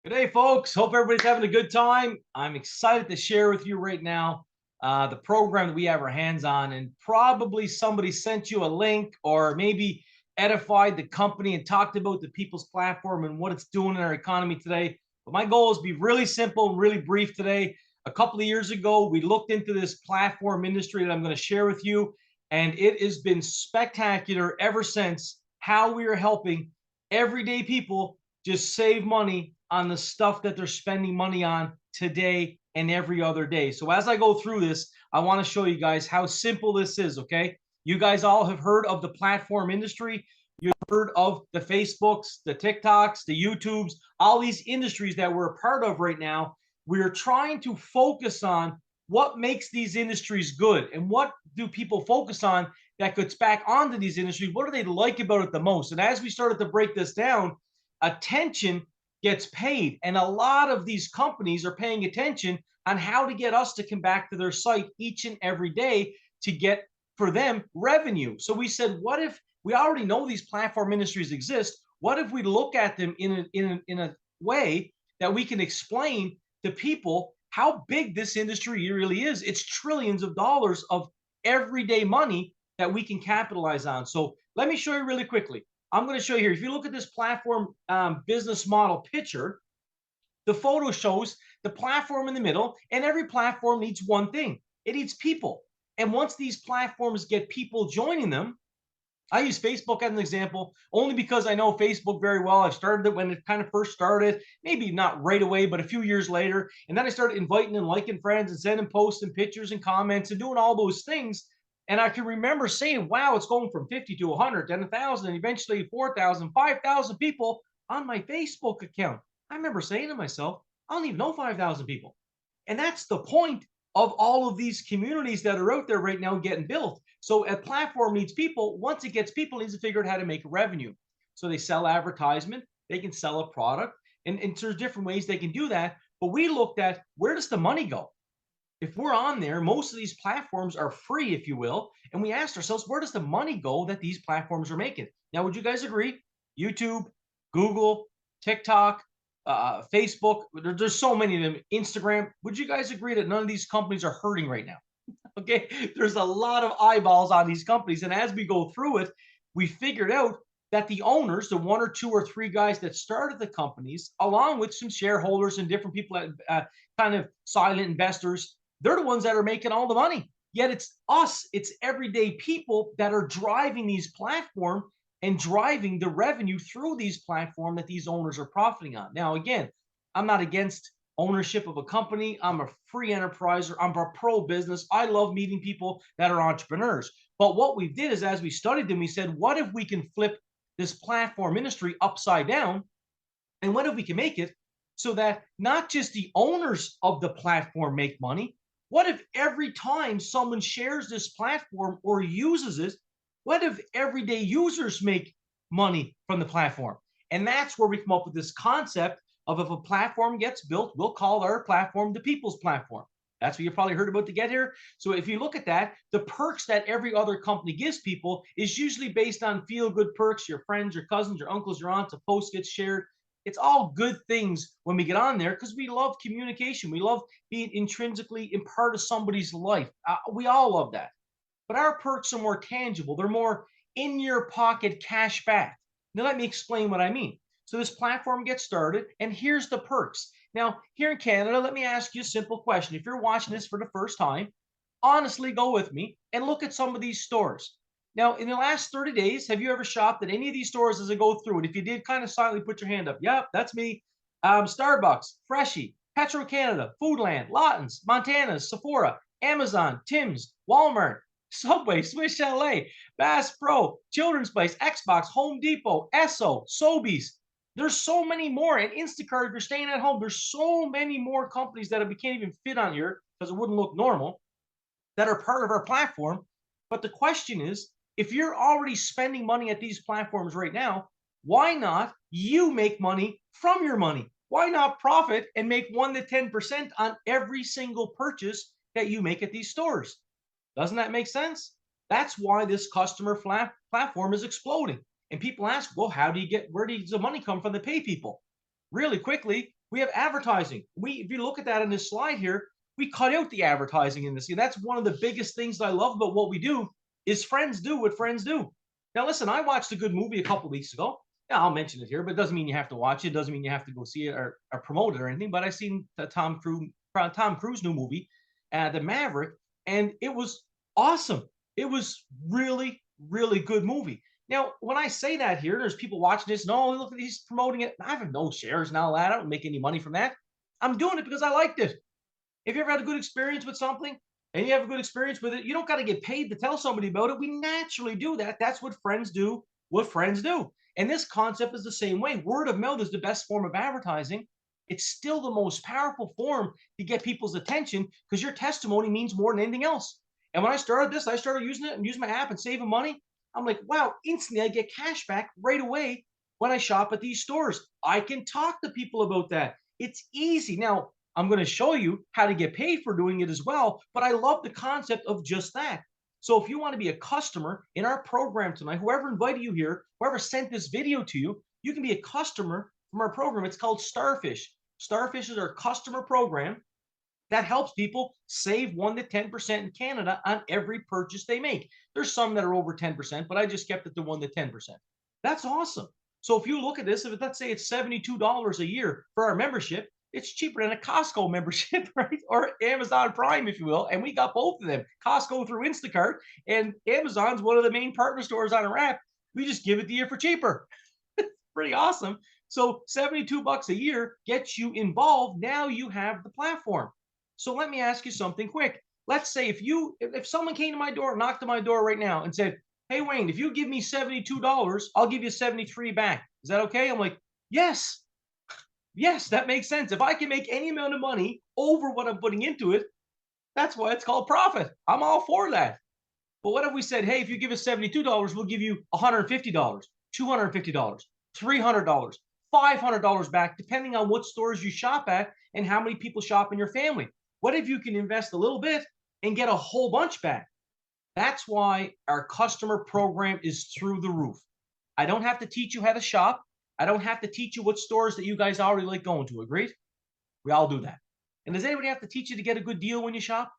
Good day, folks. Hope everybody's having a good time. I'm excited to share with you right now the program that we have our hands on, and probably somebody sent you a link or maybe edified the company and talked about the People's Platform and what it's doing in our economy today. But my goal is to be really simple and really brief today. A couple of years ago, we looked into this platform industry that I'm going to share with you, and it has been spectacular ever since. How we are helping everyday people just save money on the stuff that they're spending money on today and every other day. So as I go through this, I want to show you guys how simple this is, okay? You guys all have heard of the platform industry. You've heard of the Facebooks, the TikToks, the YouTubes, all these industries that we're a part of right now. We're trying to focus on what makes these industries good and what do people focus on that gets back onto these industries. What do they like about it the most? And as we started to break this down, attention gets paid. And a lot of these companies are paying attention on how to get us to come back to their site each and every day to get for them revenue. So we said, what if we already know these platform industries exist? What if we look at them in a way that we can explain to people how big this industry really is? It's trillions of dollars of everyday money that we can capitalize on. So let me show you really quickly. I'm going to show you here. If you look at this platform business model picture, the photo shows the platform in the middle, and every platform needs one thing. It needs people. And once these platforms get people joining them, I use Facebook as an example only because I know Facebook very well. I started it when it kind of first started, maybe not right away, but a few years later. And then I started inviting and liking friends and sending posts and pictures and comments and doing all those things. And I can remember saying, wow, it's going from 50 to 100, then 1,000, and eventually 4,000, 5,000 people on my Facebook account. I remember saying to myself, I don't even know 5,000 people. And that's the point of all of these communities that are out there right now getting built. So a platform needs people. Once it gets people, it needs to figure out how to make revenue. So they sell advertisement, they can sell a product, and there's different ways they can do that. But we looked at, where does the money go? If we're on there, most of these platforms are free, if you will. And we asked ourselves, where does the money go that these platforms are making? Now, would you guys agree? YouTube, Google, TikTok, Facebook, there's so many of them, Instagram. Would you guys agree that none of these companies are hurting right now? Okay, there's a lot of eyeballs on these companies. And as we go through it, we figured out that the owners, the one or two or three guys that started the companies, along with some shareholders and different people that kind of silent investors, they're the ones that are making all the money. Yet it's us, it's everyday people that are driving these platforms and driving the revenue through these platforms that these owners are profiting on. Now, again, I'm not against ownership of a company. I'm a free enterpriser. I'm a pro business. I love meeting people that are entrepreneurs. But what we did is, as we studied them, we said, what if we can flip this platform industry upside down? And what if we can make it so that not just the owners of the platform make money? What if every time someone shares this platform or uses it, what if everyday users make money from the platform? And that's where we come up with this concept of, if a platform gets built, we'll call our platform the People's Platform. That's what you probably heard about to get here. So if you look at that, the perks that every other company gives people is usually based on feel-good perks, your friends, your cousins, your uncles, your aunts, a post gets shared. It's all good things when we get on there because we love communication. We love being intrinsically in part of somebody's life. We all love that. But our perks are more tangible. They're more in your pocket cash back. Now, let me explain what I mean. So this platform gets started, and here's the perks. Now, here in Canada, let me ask you a simple question. If you're watching this for the first time, honestly, go with me and look at some of these stores. Now, in the last 30 days, have you ever shopped at any of these stores as I go through it? If you did, kind of silently put your hand up. Yep, that's me. Starbucks, Freshie, Petro Canada, Foodland, Lawton's, Montana's, Sephora, Amazon, Tim's, Walmart, Subway, Swiss Chalet, Bass Pro, Children's Place, Xbox, Home Depot, Esso, Sobeys. There's so many more. And Instacart, if you're staying at home, there's so many more companies that we can't even fit on here because it wouldn't look normal, that are part of our platform. But the question is, if you're already spending money at these platforms right now, why not you make money from your money? Why not profit and make 1 to 10% on every single purchase that you make at these stores? Doesn't that make sense? That's why this customer platform is exploding. And people ask, well, how do you get, where does the money come from to pay people? Really quickly, We have advertising. If you look at that on this slide here, we cut out the advertising in this. And that's one of the biggest things that I love about what we do is friends do what friends do. Now, listen, I watched a good movie a couple of weeks ago. Yeah, I'll mention it here, but it doesn't mean you have to watch it. It doesn't mean you have to go see it or promote it or anything. But I seen the Tom Cruise new movie, The Maverick, and it was awesome. It was really, really good movie. Now, when I say that here, there's people watching this. No, look, he's promoting it. I have no shares now. I don't make any money from that. I'm doing it because I liked it. If you ever had a good experience with something and you have a good experience with it, you don't got to get paid to tell somebody about it. We naturally do that. That's what friends do. What friends do. And this concept is the same way. Word of mouth is the best form of advertising. It's still the most powerful form to get people's attention because your testimony means more than anything else. And when I started this, I started using it and using my app and saving money. I'm like, wow, instantly I get cash back right away when I shop at these stores. I can talk to people about that. It's easy. Now, I'm going to show you how to get paid for doing it as well, but I love the concept of just that. So if you want to be a customer in our program tonight, whoever invited you here, whoever sent this video to you, you can be a customer from our program. It's called Starfish. Starfish is our customer program that helps people save 1 to 10% in Canada on every purchase they make. There's some that are over 10%, but I just kept it to 1 to 10%. That's awesome. So if you look at this, if let's say it's $72 a year for our membership, it's cheaper than a Costco membership, right? Or Amazon Prime, if you will. And we got both of them. Costco through Instacart, and Amazon's one of the main partner stores on our app. We just give it to you for cheaper. Pretty awesome. So 72 bucks a year gets you involved. Now you have the platform. So let me ask you something quick. Let's say if someone came to my door, knocked on my door right now and said, hey, Wayne, if you give me $72, I'll give you 73 back. Is that okay? I'm like, yes. Yes, that makes sense. If I can make any amount of money over what I'm putting into it, that's why it's called profit. I'm all for that. But what if we said, hey, if you give us $72, we'll give you $150, $250, $300, $500 back, depending on what stores you shop at and how many people shop in your family. What if you can invest a little bit and get a whole bunch back? That's why our customer program is through the roof. I don't have to teach you how to shop. I don't have to teach you what stores that you guys already like going to. Agreed? We all do that. And does anybody have to teach you to get a good deal when you shop?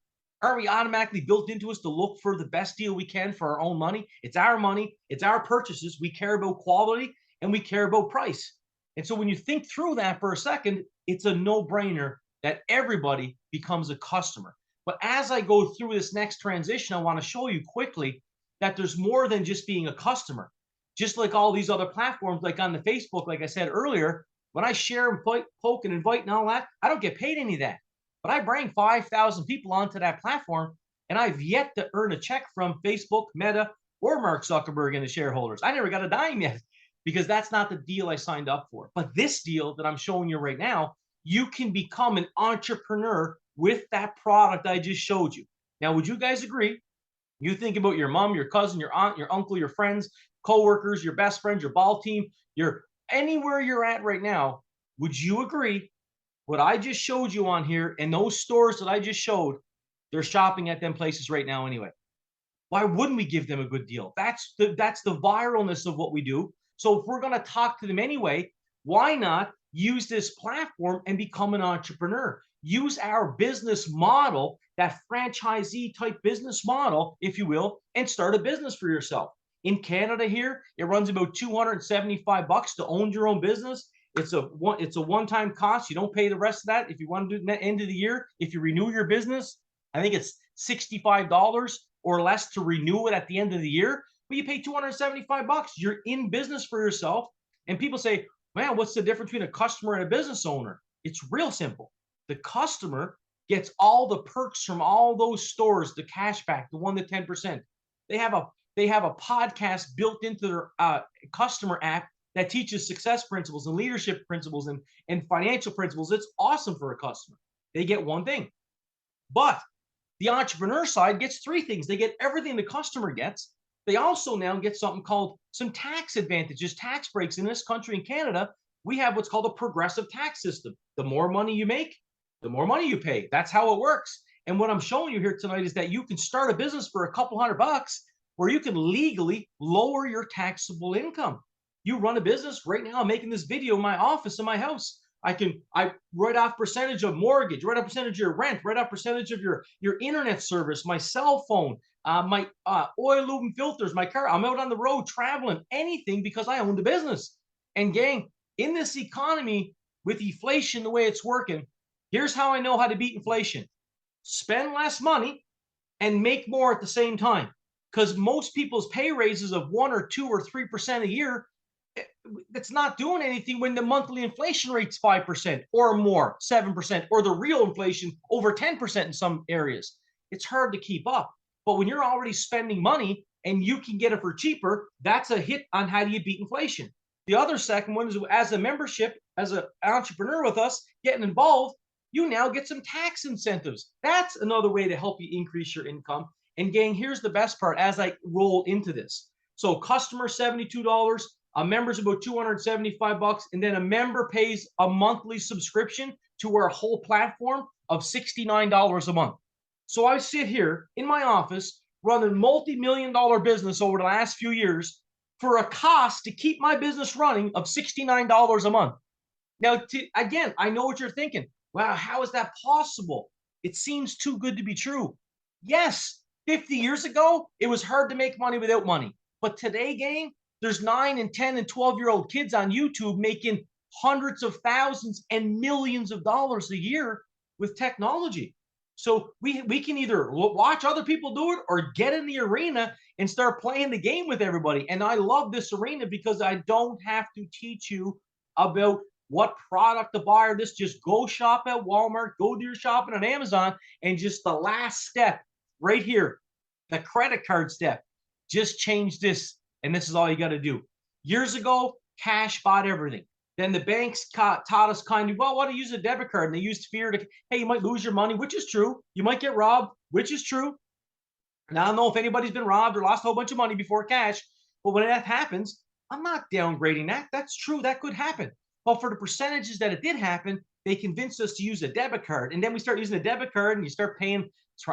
Aren't we automatically built into us to look for the best deal we can for our own money? It's our money. It's our purchases. We care about quality and we care about price. And so when you think through that for a second, it's a no-brainer that everybody becomes a customer. But as I go through this next transition, I want to show you quickly that there's more than just being a customer. Just like all these other platforms, like on the Facebook, like I said earlier, when I share and poke and invite and all that, I don't get paid any of that. But I bring 5,000 people onto that platform, and I've yet to earn a check from Facebook, Meta, or Mark Zuckerberg and the shareholders. I never got a dime yet because that's not the deal I signed up for. But this deal that I'm showing you right now, you can become an entrepreneur with that product I just showed you. Now, would you guys agree? You think about your mom, your cousin, your aunt, your uncle, your friends, coworkers, your best friends, your ball team, your anywhere you're at right now. Would you agree what I just showed you on here and those stores that I just showed, they're shopping at them places right now anyway? Why wouldn't we give them a good deal? That's the viralness of what we do. So if we're going to talk to them anyway, why not use this platform and become an entrepreneur? Use our business model, that franchisee type business model, if you will, and start a business for yourself. In Canada here, it runs about 275 bucks to own your own business. It's a one-time cost. You don't pay the rest of that. If you want to do it at the end of the year, if you renew your business, I think it's $65 or less to renew it at the end of the year. But you pay 275 bucks. You're in business for yourself. And people say, man, what's the difference between a customer and a business owner? It's real simple. The customer gets all the perks from all those stores, the cash back, the 1 to 10%. They have a podcast built into their customer app that teaches success principles and leadership principles and financial principles. It's awesome for a customer. They get one thing. But the entrepreneur side gets three things. They get everything the customer gets. They also now get something called some tax advantages, tax breaks. In this country, in Canada, we have what's called a progressive tax system. The more money you make, the more money you pay. That's how it works. And what I'm showing you here tonight is that you can start a business for a couple $100 where you can legally lower your taxable income. You run a business right now. I'm making this video in my office in my house. I write off percentage of mortgage, write off percentage of your rent, write off percentage of your internet service, my cell phone, my oil, lube, and filters, my car. I'm out on the road traveling, anything because I own the business. And gang, in this economy with inflation the way it's working, here's how I know how to beat inflation: spend less money and make more at the same time. Because most people's pay raises of 1 or 2 or 3% a year, that's not doing anything when the monthly inflation rate's 5% or more, 7%, or the real inflation over 10% in some areas. It's hard to keep up. But when you're already spending money and you can get it for cheaper, that's a hit on how do you beat inflation. The other second one is, as a membership, as an entrepreneur with us, getting involved, you now get some tax incentives. That's another way to help you increase your income. And gang, here's the best part as I roll into this. So customer $72, a member's about 275 bucks, and then a member pays a monthly subscription to our whole platform of $69 a month. So I sit here in my office running multi-million-dollar business over the last few years for a cost to keep my business running of $69 a month. Now, again, I know what you're thinking. Wow, how is that possible? It seems too good to be true. Yes, 50 years ago, it was hard to make money without money. But today, gang, there's 9 and 10 and 12-year-old kids on YouTube making hundreds of thousands and millions of dollars a year with technology. So we can either watch other people do it or get in the arena and start playing the game with everybody. And I love this arena because I don't have to teach you about what product to buy or this. Just go shop at Walmart, go do your shopping on Amazon, and just the last step right here, the credit card step, just change this. And this is all you got to do. Years ago, cash bought everything. Then the banks taught us kind of, well, why do you use a debit card? And they used fear to, hey, you might lose your money, which is true. You might get robbed, which is true. Now, I don't know if anybody's been robbed or lost a whole bunch of money before cash, but when that happens, I'm not downgrading that. That's true. That could happen. But for the percentages that it did happen, they convinced us to use a debit card. And then we start using a debit card and you start paying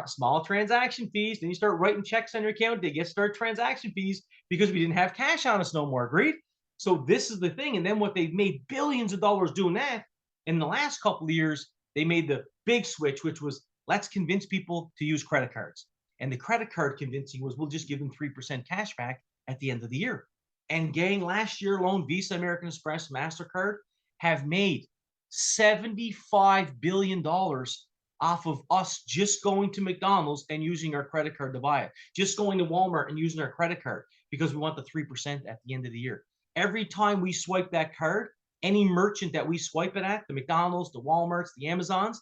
small transaction fees. Then you start writing checks on your account. They get start transaction fees because we didn't have cash on us no more. Agreed? So this is the thing. And then what they've made billions of dollars doing that in the last couple of years, they made the big switch, which was let's convince people to use credit cards. And the credit card convincing was we'll just give them 3% cash back at the end of the year. And gang, last year alone, Visa, American Express, MasterCard have made $75 billion off of us just going to McDonald's and using our credit card to buy it. Just going to Walmart and using our credit card because we want the 3% at the end of the year. Every time we swipe that card, any merchant that we swipe it at, the McDonald's, the Walmarts, the Amazons,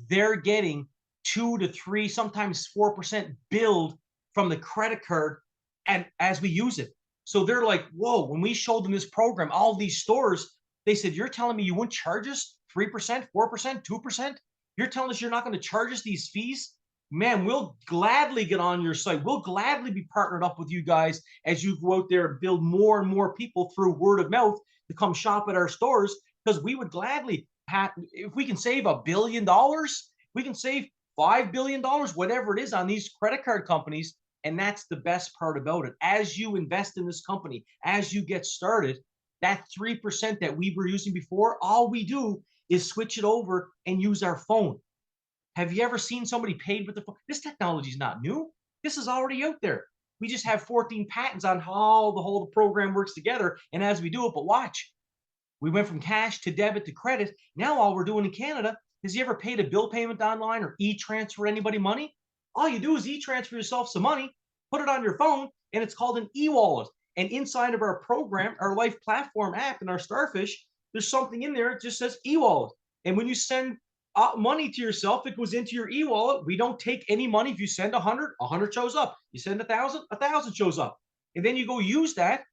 they're getting 2 to 3, sometimes 4% billed from the credit card and as we use it. So they're like, whoa, when we showed them this program, all these stores, they said, you're telling me you wouldn't charge us 3%, 4%, 2%? You're telling us you're not going to charge us these fees? Man, we'll gladly get on your site. We'll gladly be partnered up with you guys as you go out there and build more and more people through word of mouth to come shop at our stores, because we would gladly, if we can save $1 billion, we can save $5 billion, whatever it is, on these credit card companies. And that's the best part about it. As you invest in this company, as you get started, that 3% that we were using before, all we do is switch it over and use our phone. Have you ever seen somebody paid with the phone? This technology is not new. This is already out there. We just have 14 patents on how the whole program works together. And as we do it, but watch, we went from cash to debit to credit. Now all we're doing in Canada is, you ever paid a bill payment online or e-transfer anybody money? All you do is e-transfer yourself some money, put it on your phone, and it's called an e-wallet. And inside of our program, our Life Platform app and our Starfish, there's something in there that just says e-wallet. And when you send money to yourself, it goes into your e-wallet. We don't take any money. If you send 100, 100 shows up. You send 1,000, 1,000 shows up. And then you go use that,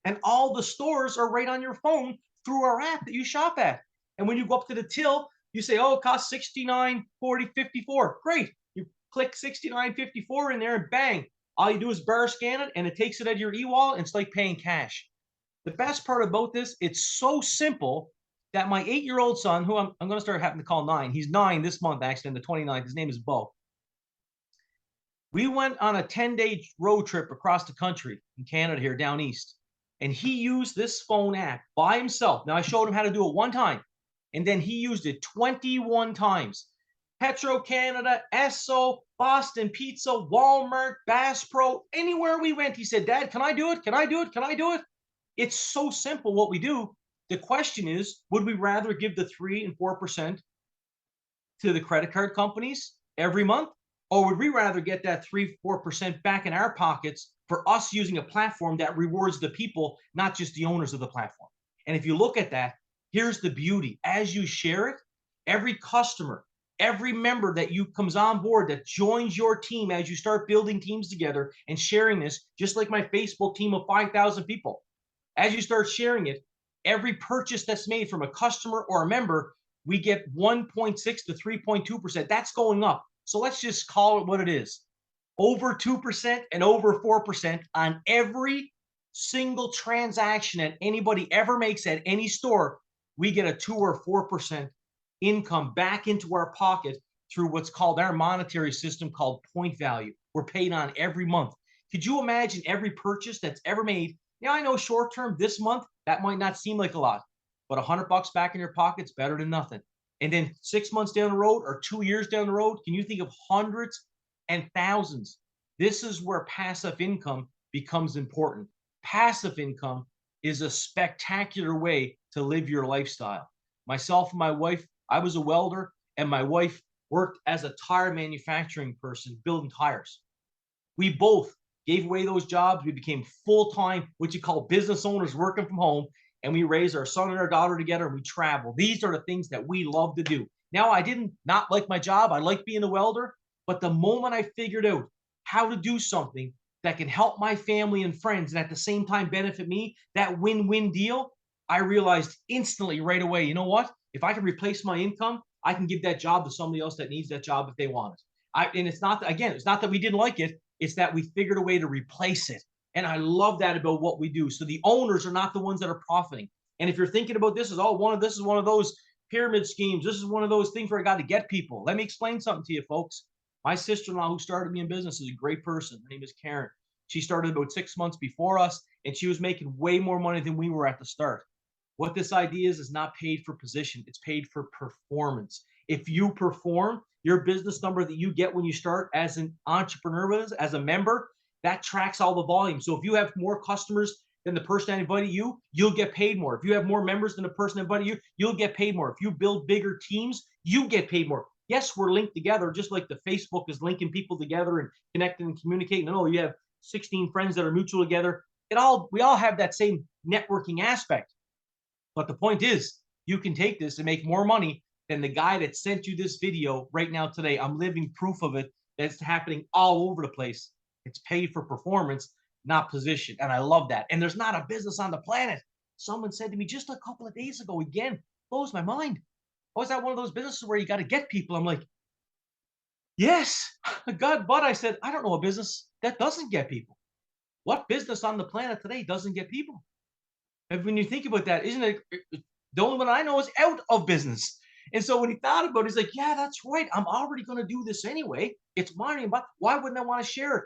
and all the stores are right on your phone through our app that you shop at. And when you go up to the till, you say, oh, it costs $69.40.54. Great. You click $69.54 in there, and bang. All you do is bar scan it, and it takes it out of your e-wallet, and it's like paying cash. The best part about this, it's so simple that my 8-year-old son, who I'm going to start having to call 9, he's 9 this month, actually, on the 29th. His name is Bo. We went on a 10-day road trip across the country in Canada here, down east, and he used this phone app by himself. Now, I showed him how to do it one time. And then he used it 21 times. Petro Canada, Esso, Boston Pizza, Walmart, Bass Pro, anywhere we went, he said, Dad, can I do it? Can I do it? Can I do it? It's so simple what we do. The question is, would we rather give the 3 and 4% to the credit card companies every month? Or would we rather get that 3-4% back in our pockets for us using a platform that rewards the people, not just the owners of the platform? And if you look at that, here's the beauty. As you share it, every customer, every member that you comes on board that joins your team as you start building teams together and sharing this, just like my Facebook team of 5,000 people, as you start sharing it, every purchase that's made from a customer or a member, we get 1.6 to 3.2%. That's going up. So let's just call it what it is. Over 2% and over 4% on every single transaction that anybody ever makes at any store, we get a 2 or 4% income back into our pocket through what's called our monetary system called point value. We're paid on every month. Could you imagine every purchase that's ever made? Now, I know short term this month, that might not seem like a lot, but $100 back in your pocket's better than nothing. And then 6 months down the road or 2 years down the road, can you think of hundreds and thousands? This is where passive income becomes important. Passive income is a spectacular way to live your lifestyle. Myself and my wife, I was a welder, and my wife worked as a tire manufacturing person building tires. We both gave away those jobs. We became full-time, what you call business owners working from home, and we raised our son and our daughter together, and we travel. These are the things that we love to do. Now, I didn't not like my job. I like being a welder, but the moment I figured out how to do something that can help my family and friends and at the same time benefit me, that win-win deal, I realized instantly right away, you know what? If I can replace my income, I can give that job to somebody else that needs that job if they want it. And it's not, again, it's not that we didn't like it. It's that we figured a way to replace it. And I love that about what we do. So the owners are not the ones that are profiting. And if you're thinking about this is this is one of those pyramid schemes. This is one of those things where I got to get people. Let me explain something to you, folks. My sister-in-law who started me in business is a great person. Her name is Karen. She started about 6 months before us, and she was making way more money than we were at the start. What this idea is not paid for position. It's paid for performance. If you perform, your business number that you get when you start as an entrepreneur, as a member, that tracks all the volume. So if you have more customers than the person that invited you, you'll get paid more. If you have more members than the person that invited you, you'll get paid more. If you build bigger teams, you get paid more. Yes, we're linked together, just like the Facebook is linking people together and connecting and communicating. No, you have 16 friends that are mutual together. We all have that same networking aspect. But the point is, you can take this and make more money than the guy that sent you this video right now today. I'm living proof of it. That's happening all over the place. It's paid for performance, not position. And I love that. And there's not a business on the planet. Someone said to me just a couple of days ago, again, blows my mind. Oh, is that one of those businesses where you got to get people? I'm like, yes, God, but I said, I don't know a business that doesn't get people. What business on the planet today doesn't get people? And when you think about that, isn't it the only one I know is out of business? And so when he thought about it, he's like, yeah, that's right. I'm already going to do this anyway. It's mine. But why wouldn't I want to share it?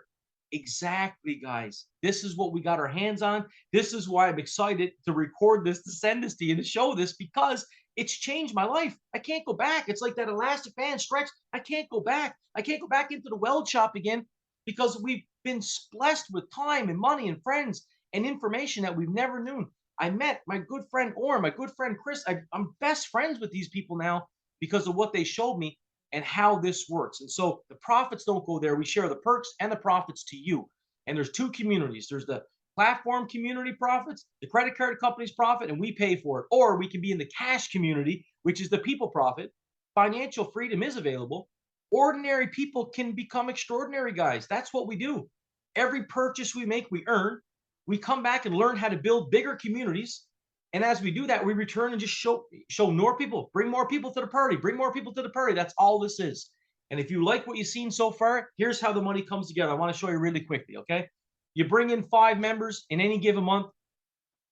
Exactly, guys. This is what we got our hands on. This is why I'm excited to record this, to send this to you, to show this, because it's changed my life. I can't go back. It's like that elastic band stretch. I can't go back. I can't go back into the weld shop again because we've been blessed with time and money and friends and information that we've never known. I met my good friend Orm, my good friend Chris. I'm best friends with these people now because of what they showed me and how this works. And so the profits don't go there. We share the perks and the profits to you. And there's two communities. There's the platform community profits, the credit card company's profit, and we pay for it. Or we can be in the cash community, which is the people profit. Financial freedom is available. Ordinary people can become extraordinary, guys. That's what we do. Every purchase we make, we earn. We come back and learn how to build bigger communities. And as we do that, we return and just show more people, bring more people to the party, bring more people to the party. That's all this is. And if you like what you've seen so far, here's how the money comes together. I want to show you really quickly, okay? You bring in 5 members in any given month,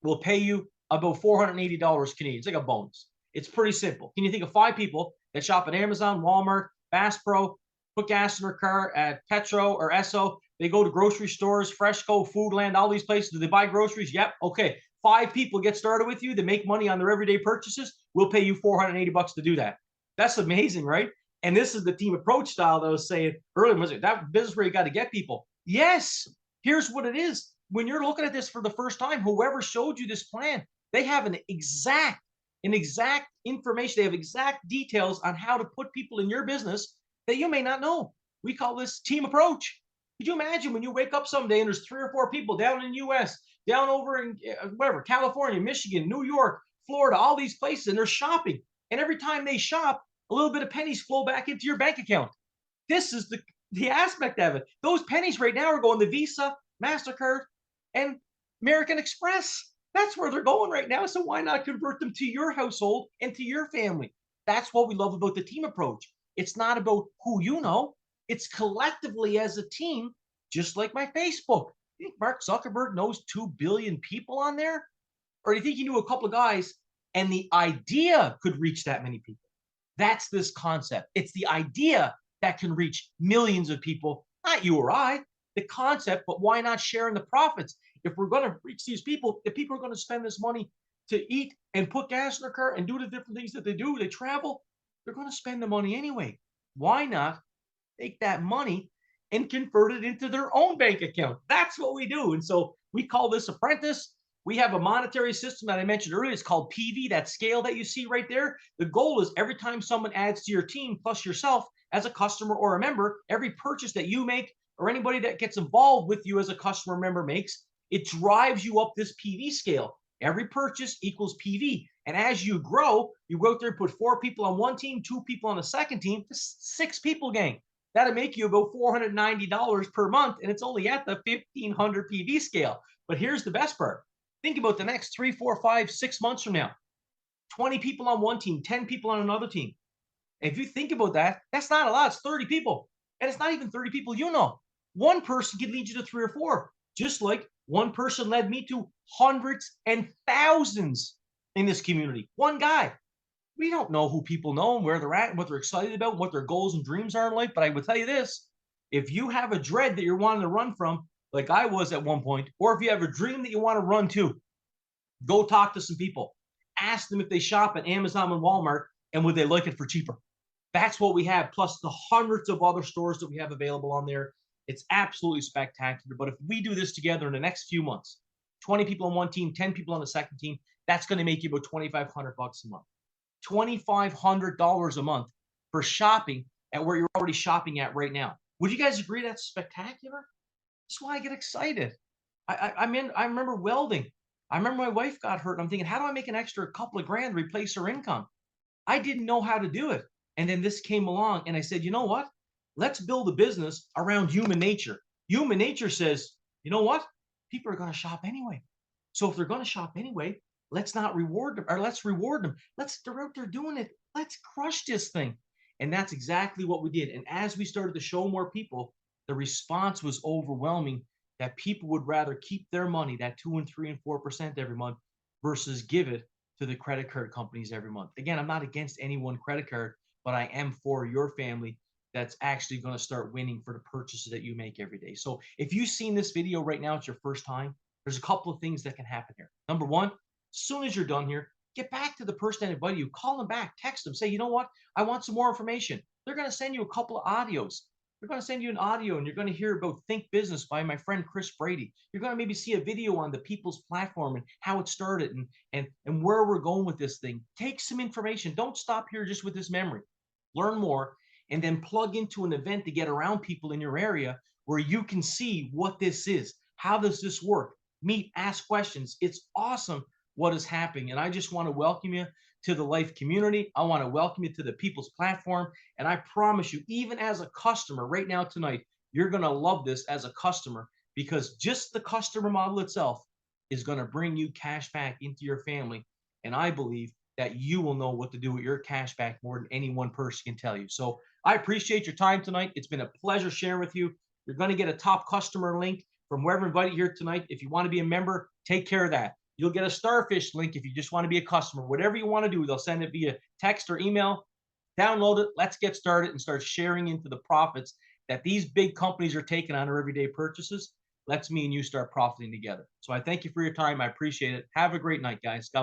we'll pay you about $480 Canadian. It's like a bonus. It's pretty simple. Can you think of 5 people that shop at Amazon, Walmart, Bass Pro, put gas in their car at Petro or Esso? They go to grocery stores, Freshco, Foodland, all these places. Do they buy groceries? Yep. Okay. 5 people get started with you to make money on their everyday purchases, we'll pay you $480 to do that. That's amazing, right? And this is the team approach style that I was saying earlier. Was it that business where you got to get people? Yes. Here's what it is. When you're looking at this for the first time, whoever showed you this plan, they have an exact information. They have exact details on how to put people in your business that you may not know. We call this team approach. Could you imagine when you wake up someday and there's 3 or 4 people down in the US, down over in whatever, California, Michigan, New York, Florida, all these places, and they're shopping. And every time they shop, a little bit of pennies flow back into your bank account. This is the aspect of it. Those pennies right now are going to Visa, MasterCard, and American Express. That's where they're going right now. So why not convert them to your household and to your family? That's what we love about the team approach. It's not about who you know. It's collectively as a team, just like my Facebook. You think Mark Zuckerberg knows 2 billion people on there? Or do you think he knew a couple of guys and the idea could reach that many people? That's this concept. It's the idea that can reach millions of people, not you or I, the concept, but why not share in the profits? If we're going to reach these people, if people are going to spend this money to eat and put gas in their car and do the different things that they do, they travel, they're going to spend the money anyway. Why not take that money and convert it into their own bank account? That's what we do. And so we call this Apprentice. We have a monetary system that I mentioned earlier. It's called PV, that scale that you see right there. The goal is every time someone adds to your team, plus yourself as a customer or a member, every purchase that you make or anybody that gets involved with you as a customer member makes, it drives you up this PV scale. Every purchase equals PV. And as you go out there and put 4 people on one team, 2 people on the second team, 6 people, gang. That'll make you about $490 per month. And it's only at the 1,500 PV scale. But here's the best part. Think about the next 3, 4, 5, 6 months from now. 20 people on one team, 10 people on another team. And if you think about that, that's not a lot. It's 30 people. And it's not even 30 people you know. One person could lead you to 3 or 4, just like one person led me to hundreds and thousands in this community. One guy. We don't know who people know and where they're at and what they're excited about, and what their goals and dreams are in life. But I would tell you this, if you have a dread that you're wanting to run from, like I was at one point, or if you have a dream that you want to run to, go talk to some people. Ask them if they shop at Amazon and Walmart and would they like it for cheaper. That's what we have, plus the hundreds of other stores that we have available on there. It's absolutely spectacular. But if we do this together in the next few months, 20 people on one team, 10 people on the second team, that's going to make you about $2,500 a month. $2,500 a month for shopping at where you're already shopping at right now. Would you guys agree that's spectacular? That's why I get excited. I remember welding. I remember my wife got hurt. And I'm thinking, how do I make an extra couple of grand to replace her income? I didn't know how to do it. And then this came along and I said, you know what? Let's build a business around human nature. Human nature says, you know what? People are going to shop anyway. So if they're going to shop anyway, let's not reward them, or let's reward them. They're out there doing it. Let's crush this thing. And that's exactly what we did. And as we started to show more people, the response was overwhelming that people would rather keep their money, that 2 and 3 and 4% every month, versus give it to the credit card companies every month. Again, I'm not against any one credit card, but I am for your family that's actually going to start winning for the purchases that you make every day. So if you've seen this video right now, it's your first time, there's a couple of things that can happen here. Number one, as soon as you're done here, get back to the person that invited you, call them back, text them, say, you know what, I want some more information. They're going to send you a couple of audios. They're going to send you an audio and you're going to hear about Think Business by my friend Chris Brady. You're going to maybe see a video on the People's Platform and how it started and where we're going with this thing. Take some information. Don't stop here just with this memory. Learn more and then plug into an event to get around people in your area where you can see what this is. How does this work? Meet, ask questions. It's awesome what is happening. And I just want to welcome you to the Life community. I want to welcome you to the People's Platform. And I promise you, even as a customer right now tonight, you're going to love this as a customer, because just the customer model itself is going to bring you cash back into your family. And I believe that you will know what to do with your cash back more than any one person can tell you. So I appreciate your time tonight. It's been a pleasure sharing with you. You're going to get a top customer link from wherever invited here tonight. If you want to be a member, take care of that. You'll get a Starfish link if you just want to be a customer. Whatever you want to do, they'll send it via text or email. Download it. Let's get started and start sharing into the profits that these big companies are taking on their everyday purchases. Let's me and you start profiting together. So I thank you for your time. I appreciate it. Have a great night, guys. God bless.